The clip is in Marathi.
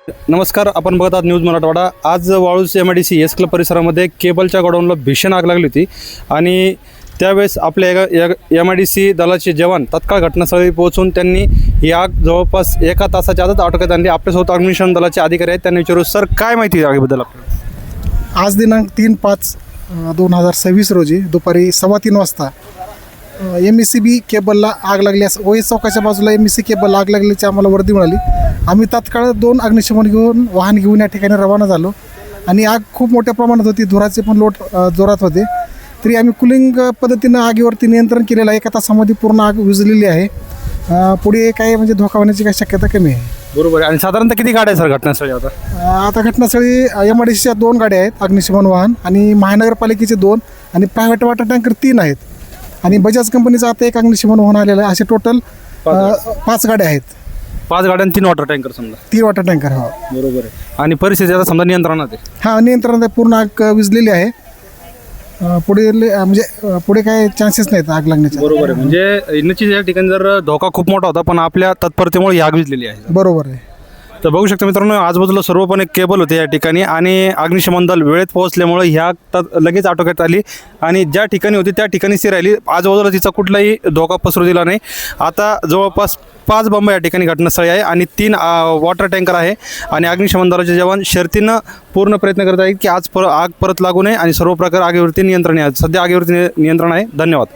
नमस्कार, आपण बघत आहात न्यूज मराठवाडा। आज वाळूज MIDC एस क्लब परिसरामध्ये केबलच्या गोडाऊनला भीषण आग लागली होती आणि त्यावेळेस आपल्या MIDC दलाचे जवान तत्काळ घटनास्थळी पोहोचून त्यांनी ही आग जवळपास 1 तासाच्या आतच आटोक्यात आणली। आपल्यासोबत अग्निशमन दलाचे अधिकारी आहेत, त्यांनी विचारू, सर काय माहिती आहे आगीबद्दल आपल्याला? आज दिनांक 3/5/2026 रोजी दुपारी 3:15 वाजता MSCB केबलला आग लागल्यास OS चौकाच्या बाजूला MSC केबलला आग लागल्याची आम्हाला वर्दी मिळाली। आम्ही तात्काळ 2 अग्निशमन वाहन घेऊन या ठिकाणी रवाना झालो आणि आग खूप मोठ्या प्रमाणात होती, धुराचे पण लोट जोरात होते। तरी आम्ही कुलिंग पद्धतीनं आगीवरती नियंत्रण केलेलं आहे। 1 तासामध्ये पूर्ण आग विझलेली आहे। पुढे काय म्हणजे धोका होण्याची काही शक्यता कमी आहे। बरोबर आहे। आणि साधारणतः किती गाड्या सर घटनास्थळी आता? आता घटनास्थळी MIDCच्या 2 गाड्या आहेत, अग्निशमन वाहन, आणि महानगरपालिकेचे 2 आणि प्रायव्हेट वॉटर टँकर 3 आहेत आणि बजाज कंपनीचा आता 1 अग्निशमन वाहन आलेलं आहे। असे टोटल 5 गाड्या आहेत। 5 गाड्या आणि 3 वॉटर टँकर समजा? 3 वॉटर टँकर, हो बरोबर आहे। आणि परिस्थिती आता समजा नियंत्रणात आहे? हां, नियंत्रणात आहे, पूर्ण आग विझलेली आहे। पुढे काय चान्सेस नाहीत आग लागण्याचे। बरोबर आहे। म्हणजे निश्चित या ठिकाणी जर धोका खूप मोठा होता, पण आपल्या तत्परतेमुळे ही आग विझलेली आहे। बरोबर आहे। तर बघू शकता मित्रांनो, आजूबाजूला सर्व पण एक केबल होते या ठिकाणी आणि अग्निशमन दल वेळेत पोहोचल्यामुळे ह्या लगेच आटोक्यात आली आणि ज्या ठिकाणी होती त्या ठिकाणीच ती राहिली। आजूबाजूला तिचा कुठलाही धोका पसरू दिला नाही। आता जवळपास 5 बंब या ठिकाणी घटनास्थळी आहे आणि 3 वॉटर टँकर आहे आणि अग्निशमन दलाचे जवान शर्तीनं पूर्ण प्रयत्न करत आहेत की आज आग परत लागू नये आणि सर्व प्रकार आगीवरती नियंत्रण आहे। सध्या आगीवरती नियंत्रण आहे। धन्यवाद।